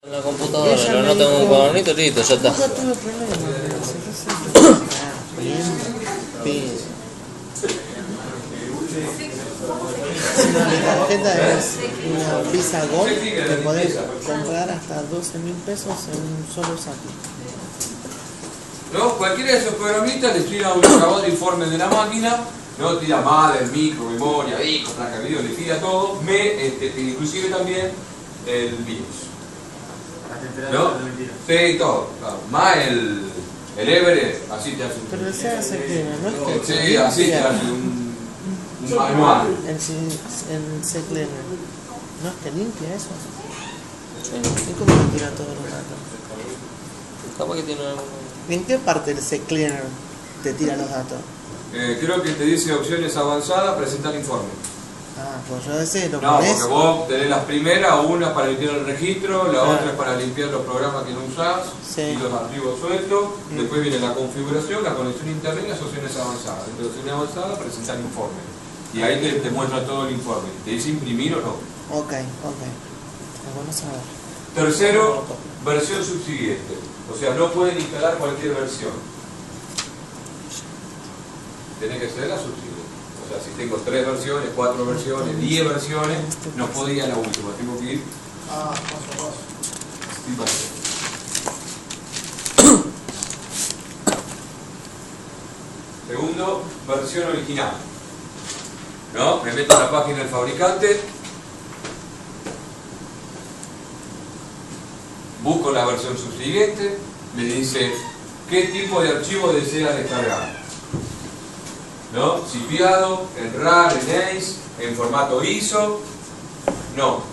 En la computadora, pero no tengo un cuadernito, listo, ya está. Nunca tuve problemas, si no, mi tarjeta es una Visa Gold que podés comprar hasta 12.000 pesos en un solo saque. ¿No? Cualquiera de esos programitas le tira un acabado de informe de la máquina, no tira madre, micro, memoria, disco, placa de video, le tira todo, inclusive también el BIOS. ¿No? Sí, todo. Claro. Más el Everest, así te hace un... Pero ese hace que no es que... Sí, así te hace un manual. En C-Cleaner. ¿No es que limpia eso? ¿Y cómo te tira todos los datos? Capaz que tiene algún... ¿En qué parte del C-Cleaner te tira los datos? Creo que te dice opciones avanzadas, presentar informe. Ah, pues yo ese lo No, ponés. porque vos tenés las primeras, una para limpiar el registro, la otra es para limpiar los programas que no usás y los archivos sueltos. Después viene la configuración, la conexión a internet y las opciones avanzadas. Dentro de opciones avanzadas, presentar informe. Y ahí te muestra todo el informe. ¿Te dice imprimir o no? Ok. Es bueno saber. Tercero, versión subsiguiente. O sea, no pueden instalar cualquier versión. Tiene que ser la subsiguiente. O sea, si tengo 3 versiones, 4 versiones, 10 versiones, no puedo ir a la última, tengo que ir paso a paso. sin paso. Segundo, versión original. ¿No? Me meto en la página del fabricante, busco la versión subsiguiente, me dice qué tipo de archivo desea descargar. ¿No? Zipiado, en RAR, en ACE, en formato ISO. No,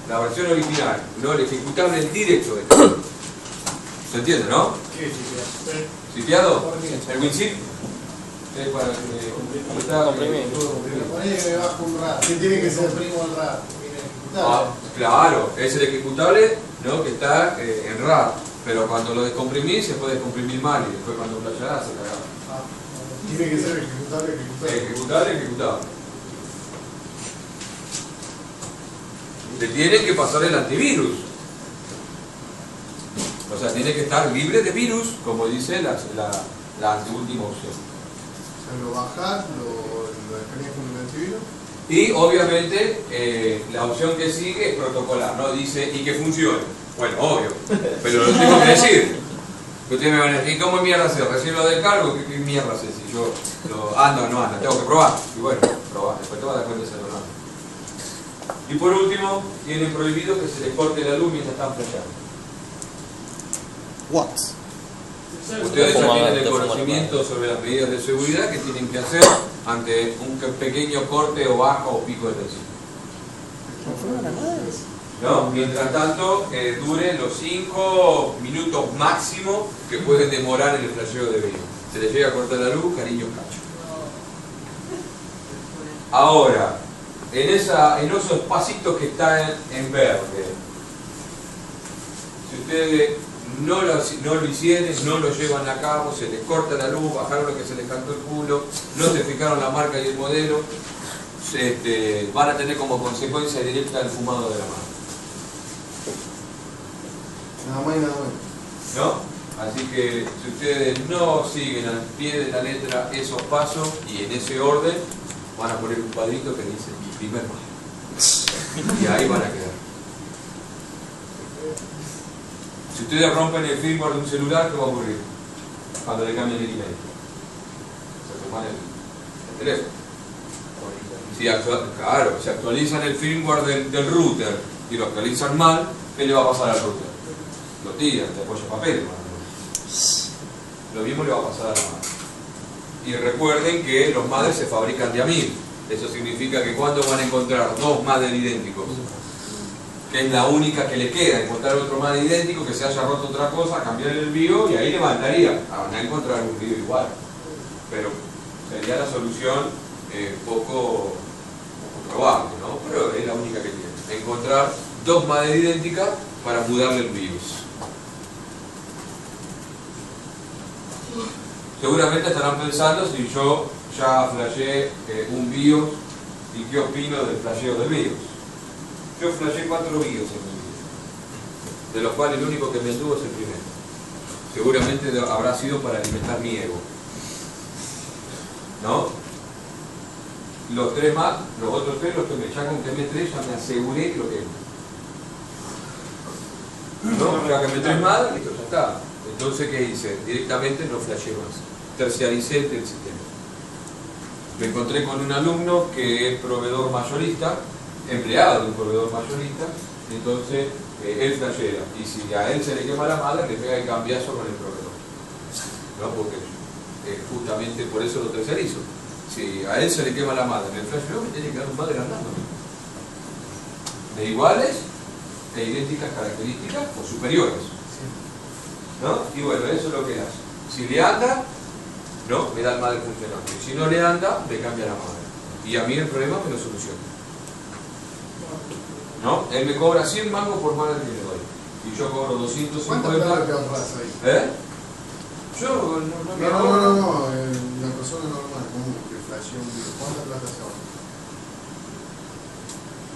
la versión original, no el ejecutable en directo. ¿Se entiende, no? ¿Qué es ¿Zipiado? ¿El WinZip? Es para que está comprimido. Pero ponele que me bajo un RAR. ¿Qué tiene que ser primo del RAR? Claro, es el ejecutable, ¿no? Que está en RAR. Pero cuando lo descomprimís, se puede descomprimir mal y después cuando flashará se cagará. Tiene que ser ejecutable. Ejecutable. Te tiene que pasar el antivirus. O sea, tiene que estar libre de virus, como dice la anteúltima opción. O sea, lo bajás, lo descargas con el antivirus. Y obviamente la opción que sigue es protocolar, ¿no? Dice, y que funcione. Bueno, obvio, pero lo tengo que decir. Ustedes me van a decir, ¿cómo mierda se? ¿Recién lo descargo? ¿Qué mierda sé? Si yo lo ando o no ando, tengo que probar. Y bueno, probar, después te vas a dar cuenta de hacerlo, ¿no? Y por último, tienen prohibido que se les corte la luz mientras están flasheando. Watts. Ustedes ya tienen el conocimiento sobre las medidas de seguridad que tienen que hacer ante un pequeño corte o baja o pico de tensión. No, mientras tanto, dure los 5 minutos máximo que pueden demorar en el flasheo de vídeo. Se les llega a cortar la luz, cariño cacho. Ahora, en esos espacitos que están en verde, si ustedes no lo hicieron, no lo llevan a cabo, se les corta la luz, bajaron lo que se les cantó el culo, no se fijaron la marca y el modelo, van a tener como consecuencia directa el fumado de la mano. Nada más y nada menos. ¿No? Así que si ustedes no siguen al pie de la letra esos pasos y en ese orden, van a poner un cuadrito que dice mi primer paso. Y ahí van a quedar. Si ustedes rompen el firmware de un celular, ¿qué va a ocurrir? Cuando le cambien el email. Se toman el teléfono. Si actualizan el firmware del router y lo actualizan mal, ¿qué le va a pasar al router? Lo tiran, le apoya papel. Lo mismo le va a pasar a la madre. Y recuerden que los madres se fabrican de a 1000. Eso significa que cuando van a encontrar 2 madres idénticos, que es la única que le queda, encontrar otro madre idéntico que se haya roto otra cosa, cambiar el BIOS y ahí levantaría a no encontrar un BIOS igual. Pero sería la solución poco probable, ¿no? Pero es la única que tiene. Encontrar 2 madres idénticas para mudarle el BIOS. Seguramente estarán pensando si yo ya flasheé un BIOS y qué opino del flasheo del BIOS. Yo flasheé 4 BIOS en mi vida. de los cuales el único que me anduvo es el primero. Seguramente habrá sido para alimentar mi ego. ¿No? Los tres más, los otros tres los quemé. Ya con quemé tres ya me aseguré que lo quemé. ¿No? Ya quemé tres más, listo, ya está. Entonces, ¿qué hice? Directamente no flasheé más. Terciaricé el sistema. Me encontré con un alumno que es proveedor mayorista, empleado de un proveedor mayorista, entonces él flashea. Y si a él se le quema la madre, le pega el cambiazo con el proveedor. ¿No? Porque justamente por eso lo terciarizo. Si a él se le quema la madre en el flasheo, me tiene que dar un madre andando. De iguales e idénticas características o superiores. ¿No? Y bueno, eso es lo que hace. Si le anda, ¿no? Me da el madre funcionando. Y si no le anda, me cambia la madre. Y a mí el problema me lo soluciona. ¿No? Él me cobra 100 mangos por madre que le doy. Y yo cobro 250. ¿Cuánto plata te ahorras ahí? ¿Eh? Yo No, la persona normal, común, que flashea un video, ¿cuánta plata se ahorra?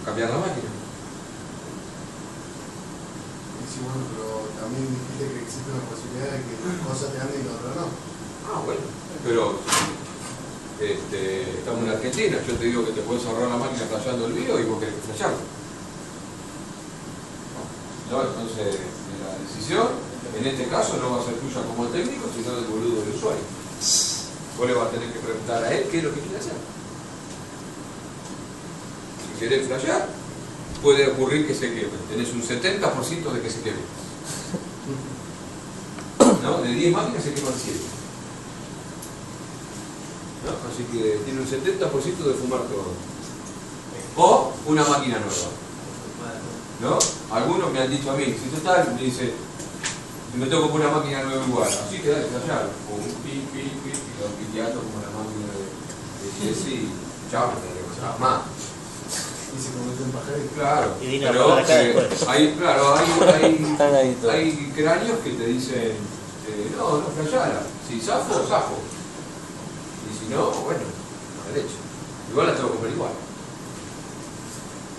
Cambiar la máquina. Y sí, bueno, pero también dijiste que existe una posibilidad de que cosas te anden y la otra no. Ah, bueno, pero estamos en Argentina, yo te digo que te puedes ahorrar la máquina flasheando el video y vos querés que flashearlo. ¿No? Entonces, la decisión, en este caso, no va a ser tuya como técnico, sino del boludo del usuario. Vos le vas a tener que preguntar a él qué es lo que quiere hacer. Si querés flashear, puede ocurrir que se queme. Tenés un 70% de que se queme. ¿No? De 10 máquinas se queman 7. ¿No? Así que tiene un 70% de fumar todo. O una máquina nueva. ¿No? Algunos me han dicho a mí, si total, me dice, me tengo que poner una máquina nueva igual, así que dale, flashear. O un pi, lo piteando como la máquina de Jesse, chao, no tengo que hacer más. Y se convierte en pajarito. Claro, Y vino pero para acá después. hay cráneos que te dicen, no flasheala, si zafo, zafo. Y si no, bueno, a la derecha. Igual la tengo que comer igual.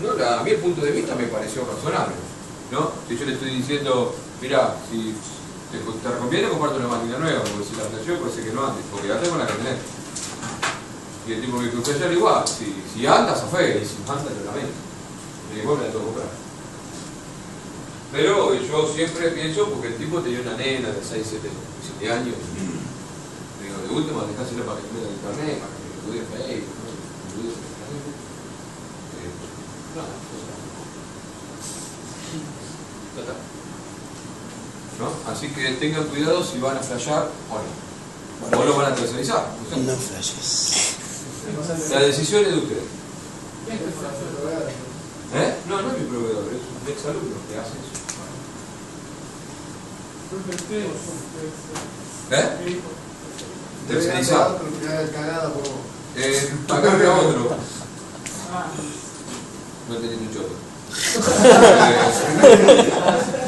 No, a mí el punto de vista me pareció razonable, ¿no? Si yo le estoy diciendo, mira, si te conviene comprarte una máquina nueva, porque si la flasheo puede ser que no ande, porque la tengo en la camioneta. Y el tipo me dijo, flashear igual, si anda, zafé, y si no anda, lo lamento. Y después me la tengo que comprar. Pero yo siempre pienso, porque el tipo tenía una nena de 6, 7 años, y digo, de última, dejáselo para que me meta el internet, para que me estudie Facebook, ¿no? ¿No? Así que tengan cuidado si van a flashear o no. O lo van a tercerizar. No flashes. La decisión es de ustedes. No, no es mi proveedor, es un ex alumno que hace eso. Tercerizar. Cagada por vos. Pagarle a otro. No tenés un choto.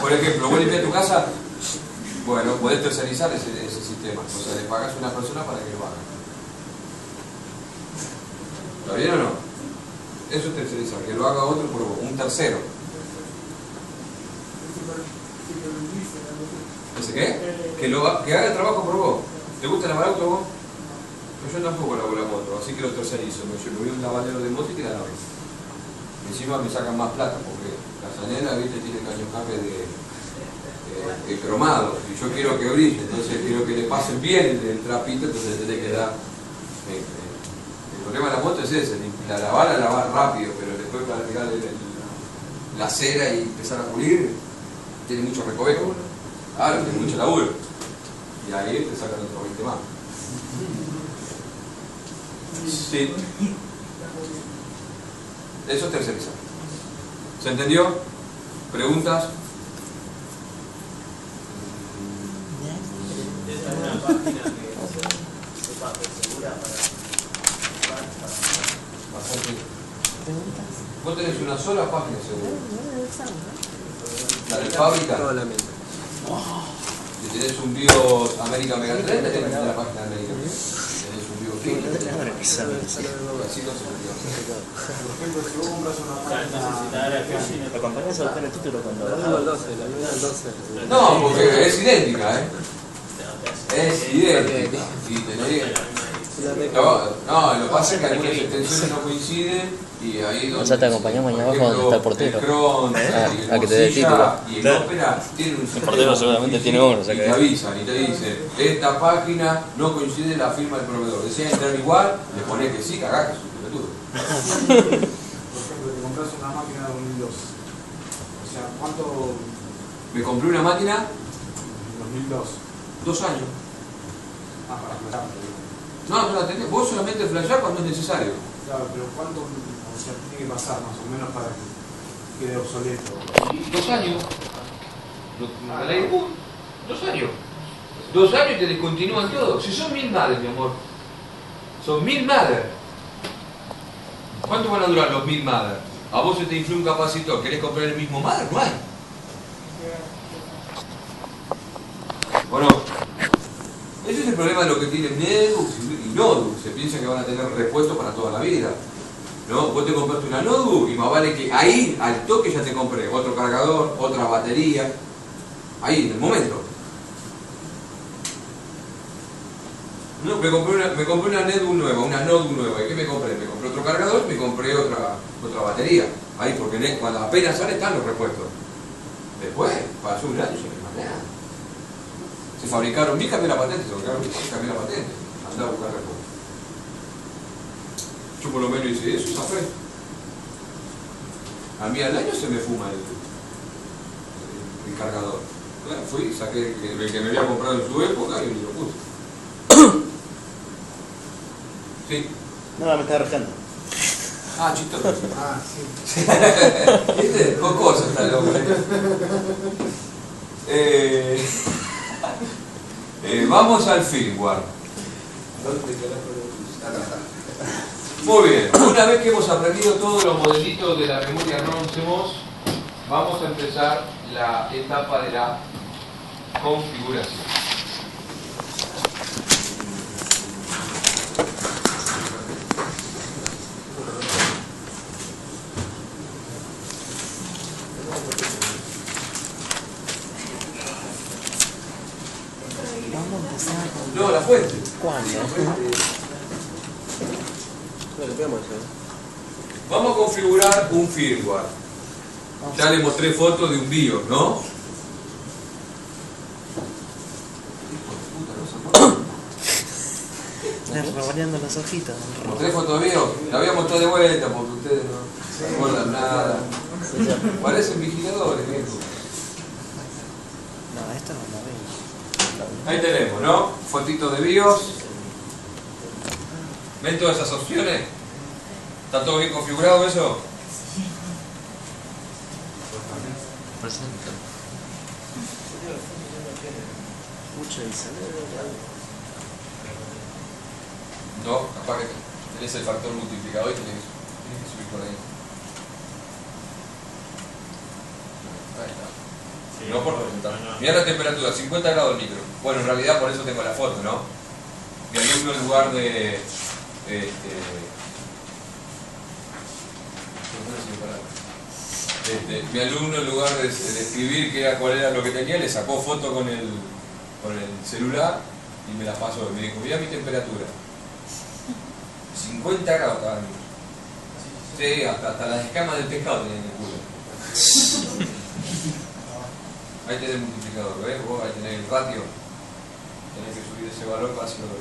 Por ejemplo, vos limpias tu casa, bueno, podés tercerizar ese sistema. O sea, le pagás a una persona para que lo haga. ¿Está bien o no? Eso es tercerizar, que lo haga otro por vos, un tercero. ¿Ese qué? Que haga el trabajo por vos. ¿Te gusta lavar auto vos? Pues yo tampoco lavo la moto, así que lo tercerizo. Me voy a un lavadero de moto y te la lavo. Encima me sacan más plata porque la Sanela, viste, tiene caño escape de cromado y yo quiero que brille, entonces quiero que le pasen bien el trapito, entonces le tenés que dar. El problema de la moto es ese, la lavar rápido, pero después para pegar la cera y empezar a pulir, tiene mucho recoveco. Claro, tiene mucho laburo. Y ahí te sacan otro 20 más. Sí. Eso es tercerizar. ¿Se entendió? ¿Preguntas? ¿Está una página que sepa segura Bastante. ¿Preguntas? Vos tenés una sola página segura. La de fábrica. Si tenés un BIOS América Mega 3, tenés la página de América. Si tenés un BIOS Film, así no se olvida. Por ejemplo, si vos compras una máquina. ¿Lo acompañas a buscar el título cuando bajaba? entonces. No, porque es idéntica, ¿eh? Es idéntica. Y te lo digo. No, lo que pasa es que algunas extensiones no coinciden y ahí donde... O sea, te acompañamos mañana abajo donde está el portero. El Cron, A que te dé el título. y el Opera tienen un sistema. portero seguramente tiene uno, o sea y que- te avisan y te dicen, esta página no coincide la firma del proveedor. Desea entrar igual, le pones que sí, cagás que es un pelotudo. Por ejemplo, te compras una máquina de 2002. O sea, ¿cuánto? Me compré una máquina 2002. 2 años. Ah, para aclararlo, digo. No la tenés. Vos solamente flashás cuando es necesario. Claro, pero ¿cuánto? O sea, tiene que pasar más o menos para que quede obsoleto? 2 años. La ley, 2 años. 2 años y te descontinúan todo. Si son 1000 madres, mi amor. Son 1000 madres. ¿Cuánto van a durar los 1000 madres? A vos se te infló un capacitor. ¿Querés comprar el mismo madre? No hay. Bueno, ese es el problema de lo que tienen Nedux y Nodux. Se piensa que van a tener repuesto para toda la vida. ¿No? Vos te compraste una Nodux y más vale que ahí, al toque, ya te compré otro cargador, otra batería. Ahí, en el momento. No, me compré una Netbook nueva, una Notebook nueva. ¿Y qué me compré? Me compré otro cargador, me compré otra batería. Ahí, porque cuando apenas sale están los repuestos. Después, pasó un año y se me mandé nada. Se fabricaron, vi cambié la patente, se fabricaron, cambié la patente. Andá a buscar repuestos. Yo por lo menos hice eso, esa fe. A mí al año se me fuma el cargador. Bueno, fui, saqué el que me había comprado en su época y lo puse. Sí. No, me está arrancando. Ah, chistoso. Ah, sí. ¿Viste? Jocoso está el hombre. Vamos al firmware. Muy bien. Una vez que hemos aprendido todos los modelitos de la memoria ROM CMOS, vamos a empezar la etapa de la configuración. Vamos a empezar con... No, la fuente. ¿Cuándo? Vamos a configurar un firmware. Ya le mostré fotos de un BIOS, ¿no? Revoleando las hojitas. ¿Mostré fotos de BIOS? La voy a mostrar de vuelta porque ustedes no se acuerdan nada. Parecen vigiladores, viejo. No, esto no lo veo. Ahí tenemos, ¿no? Fotitos de BIOS. ¿Ven todas esas opciones? ¿Está todo bien configurado eso? Presenta. Mucho dice. No, capaz que tenés el factor multiplicador y tenés que subir por ahí. Ahí está. No por presentar. Mirá la temperatura, 50 grados el micro. Bueno, en realidad por eso tengo la foto, ¿no? Mi alumno en lugar de... mi alumno en lugar de escribir cuál era lo que tenía, le sacó foto con el celular y me la pasó. Y me dijo, mira mi temperatura. 50 grados estaba el micro. Sí, hasta las escamas del pescado tenían en el culo. Ahí tenés el multiplicador, ¿ves? Vos ahí tenés el ratio. Tenés que subir ese valor para hacerlo de 8.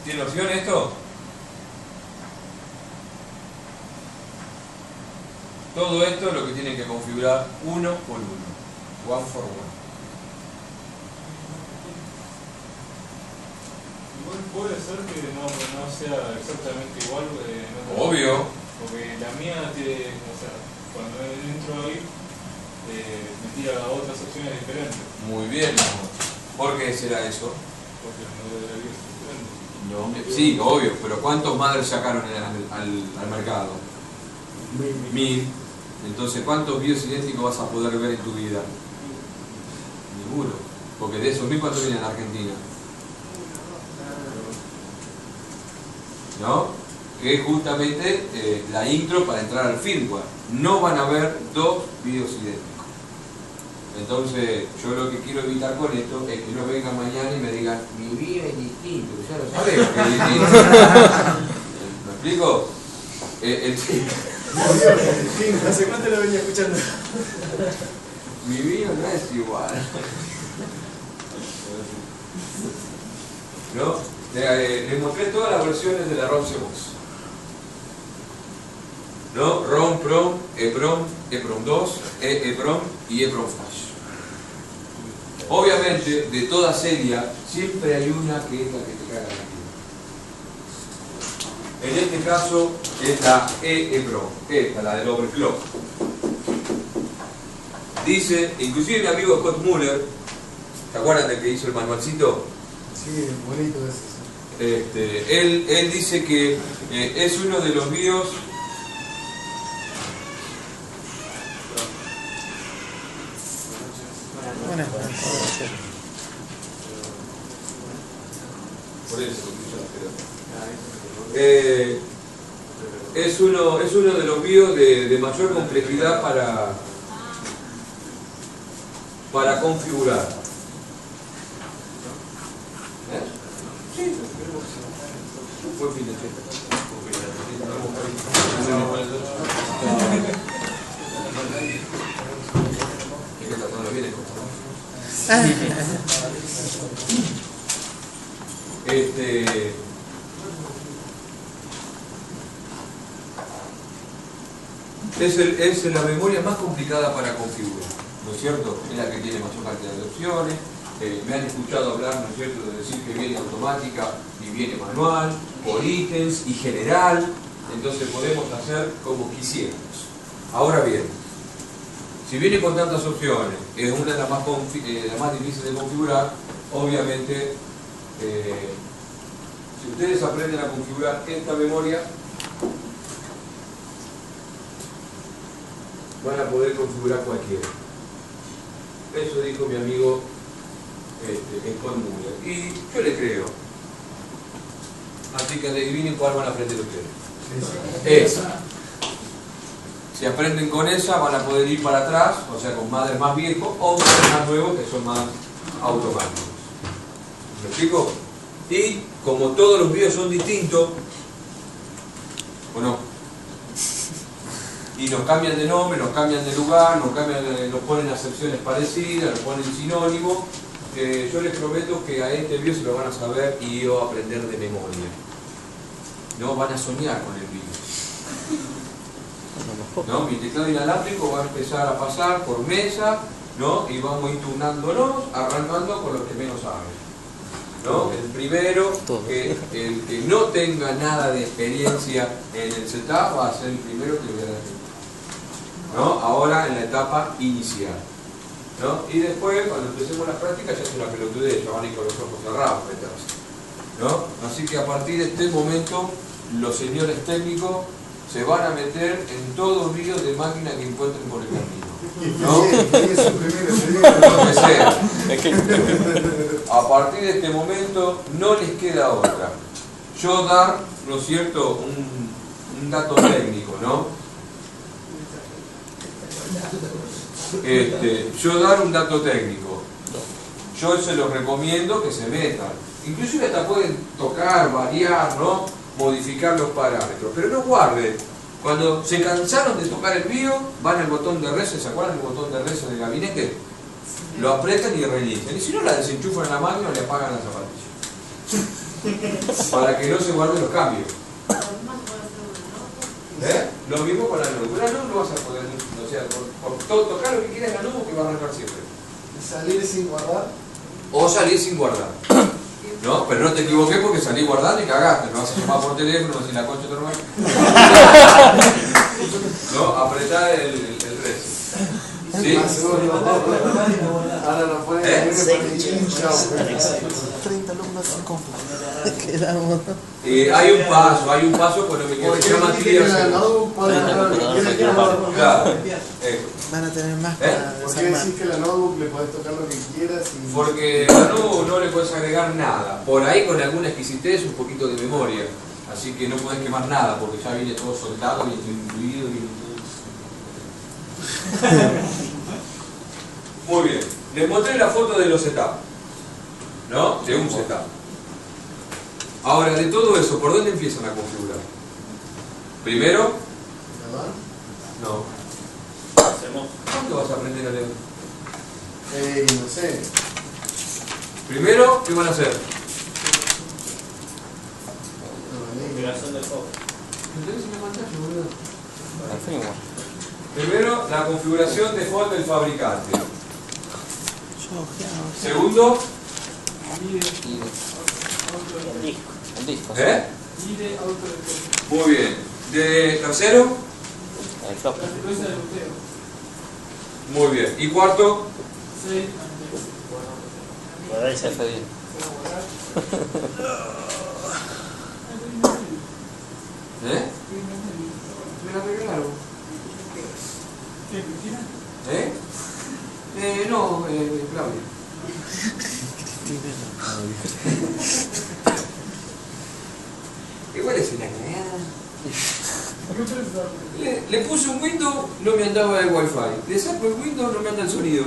¿Tiene opción esto? Todo esto es lo que tienen que configurar uno por uno. One for one. Igual puede ser que no sea exactamente igual. Obvio. Porque la mía tiene, o sea, cuando entro ahí, me tira a otras opciones diferentes. Muy bien, amor. ¿Por qué será eso? Porque el modelo de la vida es diferente. No, sí, obvio, pero ¿cuántos madres sacaron al mercado? 1000. Entonces, ¿cuántos BIOS idénticos vas a poder ver en tu vida? Ninguno. Porque de esos 1000, ¿cuántos vienen en Argentina? ¿No? que es justamente la intro para entrar al firmware. No van a haber dos videos idénticos. Entonces, yo lo que quiero evitar con esto es que no vengan mañana y me digan, mi vida es distinto, ya lo sabemos que es distinto. ¿Me explico? ¿Hace cuánto lo venía escuchando? Mi vida no es igual. ¿No? Les mostré todas las versiones de la ROM CMOS. ¿No? ROM, PROM, EPROM, EPROM 2, EEPROM y EPROM Flash. Obviamente, de toda serie, siempre hay una que es la que te caga la vida. En este caso, es la EEPROM, esta, la del overclock. Dice, inclusive mi amigo Scott Muller, ¿se acuerdan del que hizo el manualcito? Sí, bonito ese. Él dice que es uno de los BIOS por eso, es uno de los BIOS de mayor complejidad para configurar. Sí, buen fin de es la memoria más complicada para configurar, ¿no es cierto? Es la que tiene mayor cantidad de opciones. Me han escuchado hablar, ¿no es cierto?, de decir que viene automática y viene manual, por ítems y general, entonces podemos hacer como quisiéramos. Ahora bien, si viene con tantas opciones, es una de las más difíciles de configurar, obviamente, si ustedes aprenden a configurar esta memoria, van a poder configurar cualquiera. Eso dijo mi amigo Scott Muller. Y yo le creo. Así que adivinen cuál van a aprender ustedes. Esa. Si aprenden con esa, van a poder ir para atrás, o sea, con madres más viejos o madres más nuevos que son más automáticos. ¿Me explico? Y como todos los BIOS son distintos, ¿o no? Y nos cambian de nombre, nos cambian de lugar, nos ponen acepciones parecidas, nos ponen sinónimos. Yo les prometo que a este BIOS se lo van a saber y a aprender de memoria. No van a soñar con el BIOS. ¿No? Mi teclado inalámbrico va a empezar a pasar por mesa, ¿no? Y vamos a ir turnándonos, arrancando con los que menos saben. ¿No? El primero, el que no tenga nada de experiencia en el setup, va a ser el primero que voy a dar. ¿No? Ahora en la etapa inicial, ¿no? Y después, cuando empecemos las prácticas, ya es una pelotudez, ya van a ir con los ojos cerrados, ¿no? Así que a partir de este momento, los señores técnicos se van a meter en todos vídeos de máquina que encuentren por el camino, ¿no? Lo que sea. A partir de este momento, no les queda otra. Yo dar, ¿no es cierto?, un dato técnico, ¿no? Yo dar un dato técnico. Yo se los recomiendo que se metan. Inclusive hasta pueden tocar, variar, ¿no? Modificar los parámetros. Pero no guarden. Cuando se cansaron de tocar el BIOS, van al botón de reset. ¿Se acuerdan del botón de reset del gabinete? Lo apretan y reinician. Y si no, la desenchufan en la máquina o le apagan la zapatilla. Para que no se guarden los cambios. Lo mismo con la nube. Una nube no vas a poder, o sea, por tocar lo que quieras en la nube que va a arrancar siempre. ¿Salir sin guardar? O salir sin guardar. ¿No? Pero no te equivoques porque salí guardando y cagaste. No vas a llamar por teléfono, no vas a ir a la concha de tu hermano. ¿No? Apretá el reset. ¿Sí? Ahora lo pueden 30 alumnos sin compu. Quedamos. Hay un paso cuando me quedo. Se llama claro. Van a tener más para ¿Por qué desarmar. decís que la notebook le podés tocar lo que quieras? Porque a la notebook no le puedes agregar nada. Por ahí con alguna exquisitez, un poquito de memoria. Así que no podés quemar nada porque ya viene todo soldado y incluido y... Muy bien. Les mostré la foto de los setup, ¿no? De un setup. Ahora, de todo eso, ¿por dónde empiezan a configurar? Primero, no. ¿Cuándo vas a aprender a leer? No sé. Primero, ¿qué van a hacer? Configuración del juego. ¿Me tenés en la pantalla, boludo? El firmware. Primero, la configuración default del fabricante. Yo ojeaba. Segundo, El disco. ¿eh? Y de autodefensa. Muy bien. De tercero, El flop. La secuencia de luteo. muy bien. Y cuarto, 6 Guardar ese F10. ¿eh? Me la regalaron. ¿Qué, Cristina? ¿Eh? No, Claudia. Igual es una cagada. Le puse un Windows, no me andaba el Wi-Fi. Le saco el Windows, no me anda el sonido.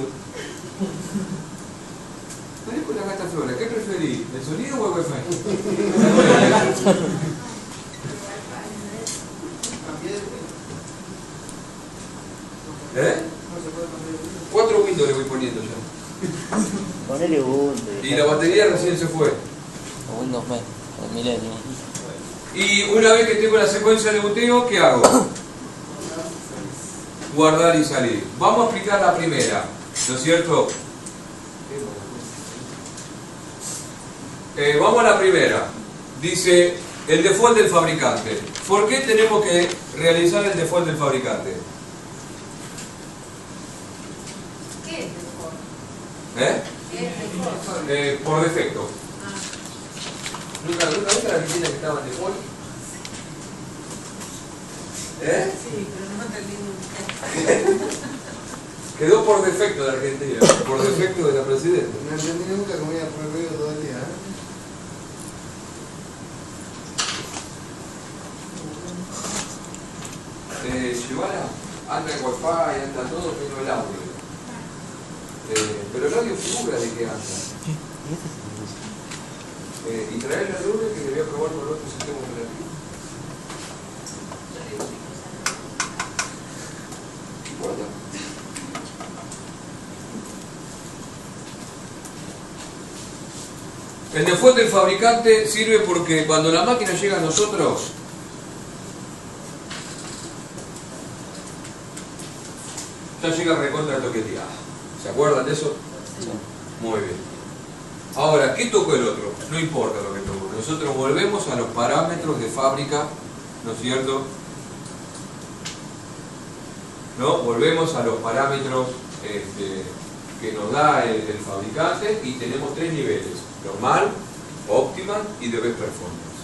Parezco la gata Flora. ¿Qué preferís? ¿El sonido o el Wi-Fi? ¿Eh? 4 Windows le voy poniendo ya. Ponele Ubuntu. Y la batería recién se fue. O Windows Me, el Millennium. Y una vez que tengo la secuencia de boteo, ¿qué hago? Guardar y salir. Vamos a aplicar la primera, ¿no es cierto? Vamos a la primera. Dice el default del fabricante. ¿Por qué tenemos que realizar el default del fabricante? ¿Qué es default? ¿Eh? ¿Qué es default? Por defecto. ¿Nunca viste la Argentina que estaba en default? ¿Eh? Sí, pero no entendí nunca. Quedó por defecto de Argentina, por defecto de la presidenta. No entendí nunca que me había prohibido todo el día, Llevala, anda el wifi, anda todo, pero el audio. Pero el audio figura de que anda. Y traerle el lunes que le voy a probar con otro sistema operativo. Guarda. El default del fabricante sirve porque cuando la máquina llega a nosotros, ya llega recontra toqueteada. ¿Se acuerdan de eso? Muy bien. Ahora, ¿qué tocó el otro? No importa lo que tocó. Nosotros volvemos a los parámetros de fábrica, ¿no es cierto? ¿No? Volvemos a los parámetros que nos da el fabricante y tenemos 3 niveles: normal, optimal y de best performance.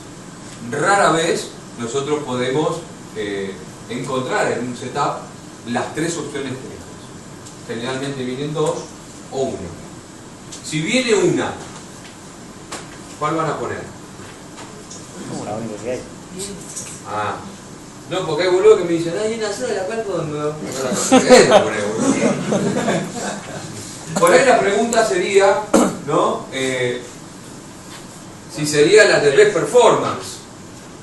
Rara vez nosotros podemos encontrar en un setup las 3 opciones que tenemos. Generalmente vienen 2 o 1. Si viene una, ¿cuál van a poner? La única que hay. Ah, no, porque hay boludo que me dicen, hay una sola, ¿cuál pongo? Por ahí la pregunta sería, ¿no? Si sería la de best performance.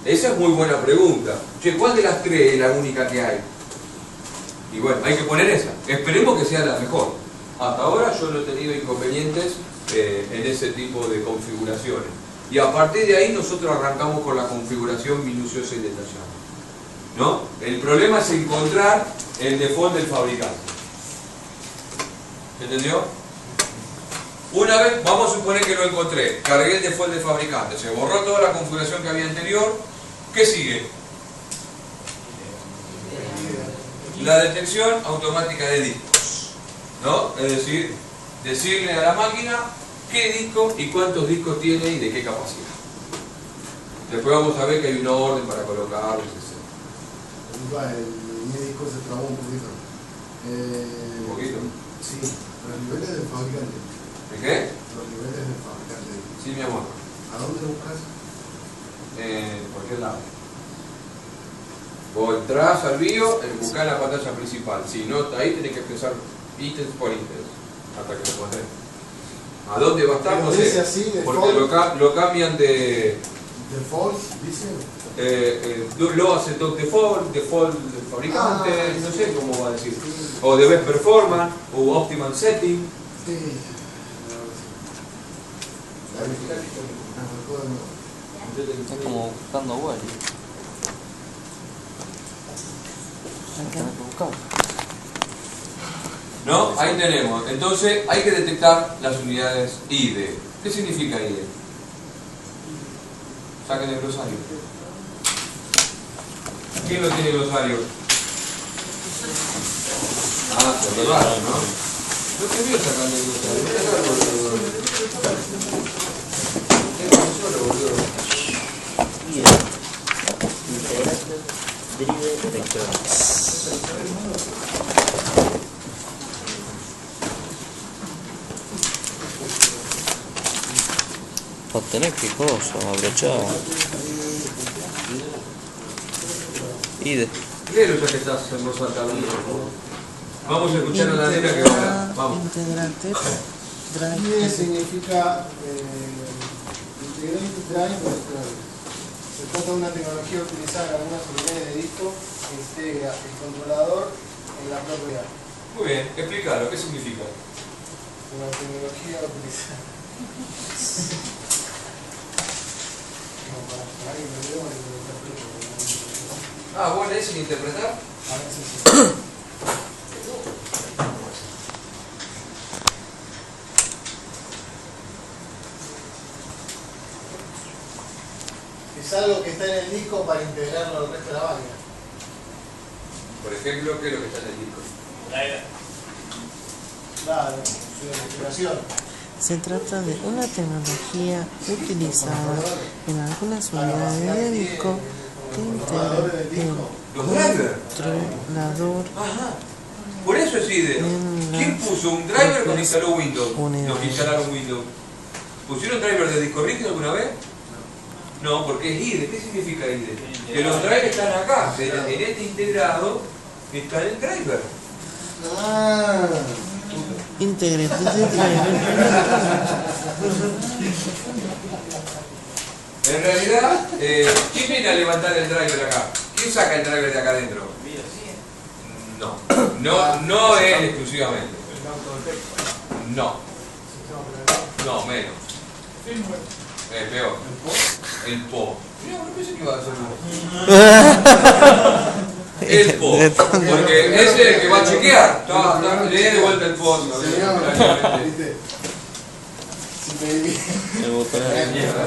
Esa es muy buena pregunta. Che, ¿cuál de las 3 es la única que hay? Y bueno, hay que poner esa. Esperemos que sea la mejor. Hasta ahora yo no he tenido inconvenientes en ese tipo de configuraciones. Y a partir de ahí nosotros arrancamos con la configuración minuciosa y detallada, ¿no? El problema es encontrar el default del fabricante. ¿Se entendió? Una vez, vamos a suponer que lo encontré, cargué el default del fabricante, se borró toda la configuración que había anterior. ¿Qué sigue? La detección automática de discos, ¿no? Es decir, decirle a la máquina qué disco y cuántos discos tiene y de qué capacidad. Después vamos a ver que hay una orden para colocarlos, etc. Mi disco se trabó un poquito. ¿Un poquito? Sí, los niveles del fabricante. ¿De qué? Los niveles del fabricante. Sí, mi amor. ¿A dónde buscas? en cualquier lado. Vos entrás al bio, buscás la pantalla principal. Si no está ahí, tenés que empezar ítems por ítems hasta que lo encontrés. ¿A dónde va a estar? No Pero dice sé. así, Porque lo cambian de. Default, dice. Lo hace default del fabricante, no sé cómo va a decir. O de best performance, o optimal setting. Sí. Es como buscando Wally. Tenés que buscar. ¿No? Ahí tenemos. Entonces hay que detectar las unidades IDE. ¿Qué significa IDE? Saquen el glosario. ¿Quién lo tiene el glosario? Ah, se lo llevaron, ¿no? No te veo sacando el glosario. Integrated Drive Electronics. Vos tenés que cosa, abrochado. IDE. Léelo ya que estás en voz alta hablando. Vamos a escuchar a la nena que va a hablar. Vamos. Integrated IDE Drive. significa Integrated Drive Electronics. Se trata de una tecnología utilizada en algunas unidades de disco que integra el controlador en la propia. Muy bien, explícalo, ¿qué significa? Una tecnología utilizada. Como para alguien que veo y que lo interprete. Ah, ¿vos lees sin interpretar? A veces sí. Es algo que está en el disco para integrarlo al resto de la máquina. Por ejemplo, ¿qué es lo que está en el disco? Claro, su investigación. Se trata de una tecnología utilizada en algunas unidades de disco que integra el Los drivers. controlador. Ajá. Por eso es IDE. ¿Quién puso un driver cuando instaló Windows? Los que instalaron Windows. ¿Pusieron driver de disco rígido alguna vez? No, porque es IDE. ¿Qué significa IDE? Que los drivers están acá. En este integrado está el driver. Ah, Integrated Drive. En realidad, ¿quién viene a levantar el driver acá? ¿Quién saca el driver de acá adentro? No él exclusivamente. No, menos. Peor. El PO. Mira, no pensé que iba a ser vos. El PO. Porque ese es el que va a chequear. Lee de vuelta el PO. señor, ¿viste? Si me divide. El botón de mierda.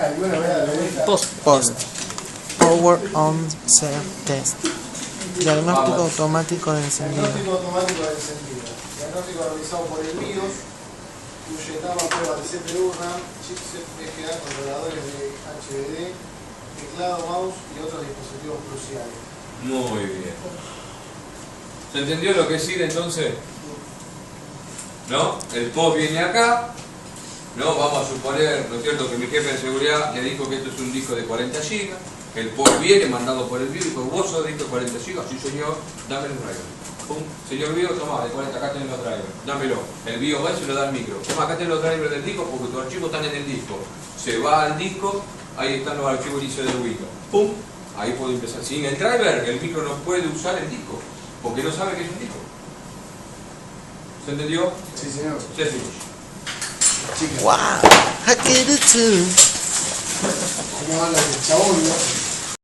Alguna vez a la revista. Post. Power on Self Test. Diagnóstico automático de encendido. Diagnóstico automático de encendido. Diagnóstico realizado por el BIOS, cuya etapa prueba de CPU, RAM, chipset VGA, controladores de HDD, teclado, mouse y otros dispositivos cruciales. Muy bien. ¿Se entendió lo que es IDE entonces? ¿No? El PO viene acá. No, vamos a suponer, ¿no es cierto?, que mi jefe de seguridad le dijo que esto es un disco de 40 GB. El PO viene mandado por el BIOS y dijo, vos sos disco de 40 GB. Sí, señor, dame el driver. Pum. Señor BIOS, toma, de 40, acá tenés los drivers. Dámelo. El BIOS va y se lo da al micro. Toma, acá tenés los drivers del disco porque tus archivos están en el disco. Se va al disco, ahí están los archivos inicio del Windows. Pum. Ahí puedo empezar. Sin el driver, el micro no puede usar el disco porque no sabe que es un disco. ¿Se entendió? Sí, señor. Se finish. Wow, I get it too. ¿Cómo habla el chabón, no?